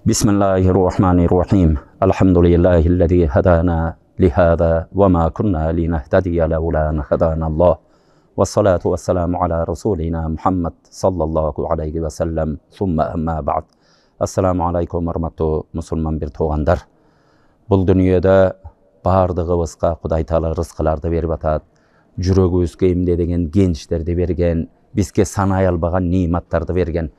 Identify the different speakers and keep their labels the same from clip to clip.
Speaker 1: بسم الله الرحمن الرحيم الحمد لله الذي هدانا لهذا وما كنا لنهتدي لولا أن هدانا الله والصلاة والسلام على رسولنا محمد صلى الله عليه وسلم ثم أما بعد Assalamu alaikum урматтуу мусулман бир туугандар. Бул дүйнөдө бардыгыбызга Кудай Таала рызкыларды берип атат. Жүрөгүбүзгө эмдеген генчтерди берген, бизге санай албаган ниматтарды берген.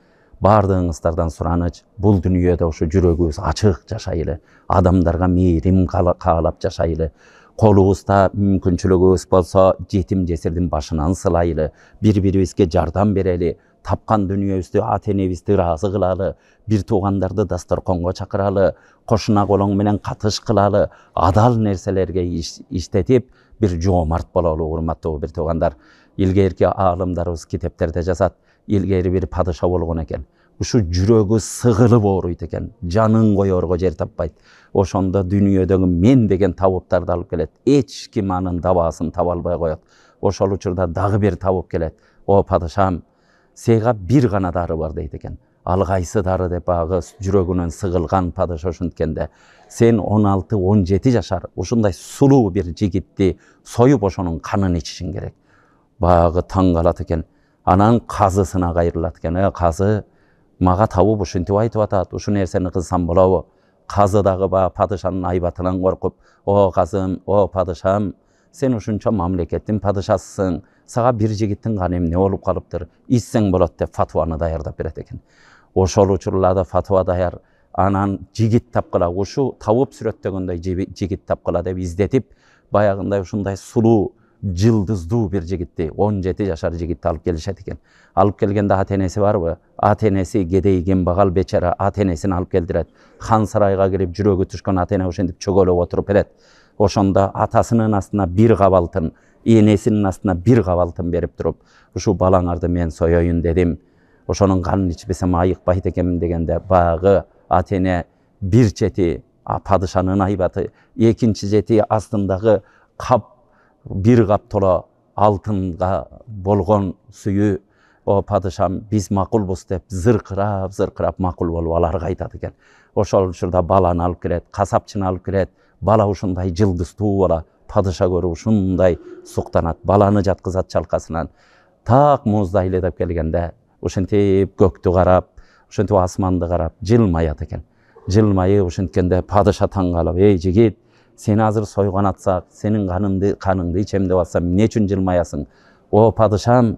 Speaker 1: Бардыгыңыздардан сураныч, бул дүйнөдө ушу жүрөгүбүз ачык жашайлы, адамдарга мээрим каалап жашайлы. Колубузда мүмкүнчүлүгүбүз болсо, жетим жесирдин башынан сылайлы, бири-бирибизге жардам берели, тапкан дүйнөбүздү ата-энебизди ыраазы кылалы, бир туугандарды дасторконго чакыралы, кошуна колоң менен катыш кылалы, адал нерселерге иштетип, бир жоомарт бололу, урматтуу бир туугандар. Илгерки аалымдарыбыз китептерде жазат, илгери бир падыша болгон экен. Ушу жүрөгү сыгылып ооруйт экен, жанын коерго жер таппайт. Ошондо дүйнөдөгү мен деген табыптарды алып келет. Эч ким анын дабаасын таба албай коет. Ошол учурда дагы бир табып келет. О падышам, сага бир гана дары бар дейт экен. Ал кайсы дары деп агы жүрөгүнөн сыгылган падыша ошенткенде, сен 16-17 жашар ушундай сулуу бир жигитти союп ошонун канын ичишиң керек. Багы таң калат экен. Анан казысына кайрылат экен. Казы мага табып ушинтип айтып атат, ушу нерсени кылсам болобу? Казы дагы падышанын айбатынан коркуп, о казым, о падышам, сен ушунча мамлекеттин падышасысың, сага бир жигиттин каны эмне болуп калыптыр, ичсең болот деп фатваны даярдап берет экен. Ошол учурларда фатва даяр, анан жигит тапкыла, ушу табып сүрөттөгөндөй жигит тапкыла деп издетип, баягындай ушундай сулуу, жылдыздуу бир жигитти, 17 жашар жигитти алып келишет экен. Алып келгенде ата-энеси барбы? Ата-энеси кедей кембагал бечара ата-энесин алып келдирет. Хан сарайга кирип жүрөгү түшкөн ата-эне ошентип чөгөлөп отуруп берет. Ошондо атасынын астына бир кап алтын, энесинин астына бир кап алтын берип туруп, ушу балаңарды мен соёюн дедим. Ошонун канын ичпесем айыкпайт экенмин дегенде, багы ата-эне бир чети падышанын айбаты, экинчи чети астындагы кап бир кап толо алтынга болгон сүйүү, о падышам, биз макулбуз деп зыркырап макул болуп аларга айтат экен. Ошол учурда баланы алып келет, касапчыны алып келет. Бала ушундай жылдыздуу бала, падыша көрүп ушундай суктанат. Баланы жаткызат чалкасынан. Так муздай эледеп келгенде, ушинтип көктү карап, ушинтип асманды карап, жылмаят экен. Жылмайып ушинткенде падыша таң калып, эй жигит, сени азыр сойгон атсак, сенин каныңды ичем деп атсам, эмне үчүн жылмаясың? О падышам,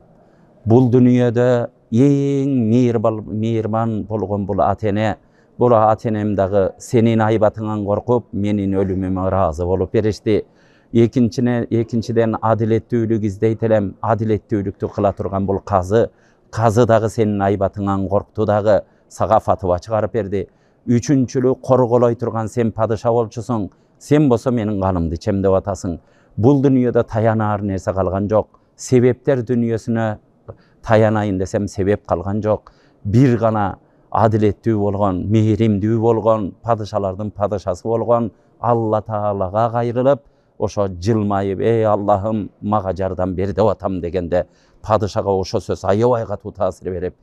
Speaker 1: бул дүйнөдө эң мейирбан болгон бул ата-эне, бул ата-энем дагы сенин айбатыңан коркуп, менин өлүмүмө ыраазы болуп беришти. Экинчиден адилеттүүлүк издейт элем, адилеттүүлүктү кыла турган бул казы дагы сенин айбатыңан коркту дагы сага фатва чыгарып берди. Үчүнчүлү корголой турган сен падыша болчусуң, сен болсо менин канымды ичем деп атасың. Бул дүйнөдө таянаар нерсе калган жок. Себептер дүйнөсүнө таянайын десем себеп калган жок. Бир гана адилеттүү болгон, мээримдүү болгон, падышалардын падышасы болгон Алла Таалага кайрылып, ошо жылмайып, эй Аллахым, мага жардам бер деп атам дегенде, падышага ошо сөз аябай катуу таасир берип,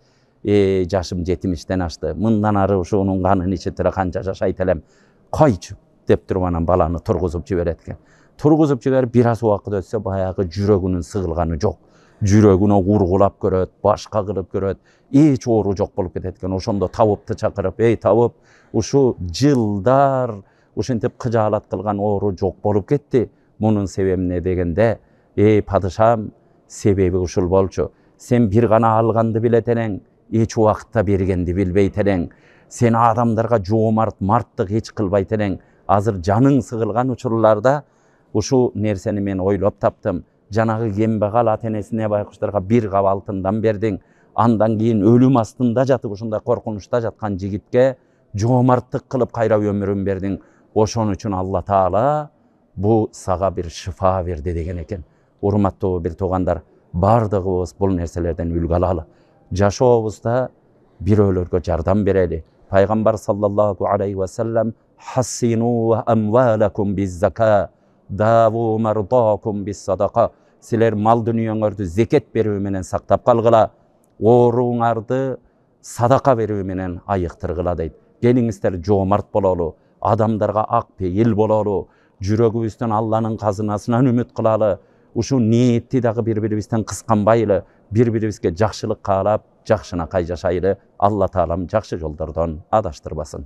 Speaker 1: жашым 70-тен ашты, мындан ары ушунун канын ичип эле канча жашайт элем, койчу деп туруп анан баланы тургузуп жиберет экен. Тургузуп жиберип бир аз убакыт өтсө, баягы жүрөгүнүн сыгылганы жок. Жүрөгүнө ургулап көрөт, башка кылып көрөт, эч оору жок болуп кетет экен. Ошондо табыпты чакырып, эй табып, ушу жылдар ушинтип кыжаалат кылган оору жок болуп кетти. Мунун себеби эмне дегенде, эй падышам, себеби ушул болчу. Сен бир гана алганды билет элең, эч убакытта бергенди билбейт элең. Сен адамдарга жоомарт, марттык эч кылбайт элең. Азыр жаның сыгылган учурларда ушу нерсени мен ойлоп таптым. Жанагы кембагал ата-энесине байкуштарга бир кап алтындан бердиң. Андан кийин өлүм астында жатып ушундай коркунучта жаткан жигитке жоомарттык кылып кайра өмүрүн бердиң. Ошон үчүн Алла Таала бу сага бир шифа берди деген экен. Урматтуу бир туугандар, бардыгыбыз бул нерселерден үлгү алалы. Жашообузда бирөөлөргө жардам берели. Пайгамбар саллаллаху алейхи ва саллям хассину амвалакум биз-зака даву мардакум bis-sadaqa. Силер мал дүниеңөрдү зекет берүү менен сактап калгыла, ооруңарды садака берүү менен айыктыргыла дейт. Geliңizler jomart bolalı, adamlarga akpeyil bolalı, жүрөгүбүздөн Allah'nın kazınasынан ümit kılalı, uşu niyetти dagı bir-biribizden kıskanbaylı, bir-biribizge jakşılık kaalap, jakşına kay jaşaylı, Allah Taalam jakşı jollardan adaştırbaсын.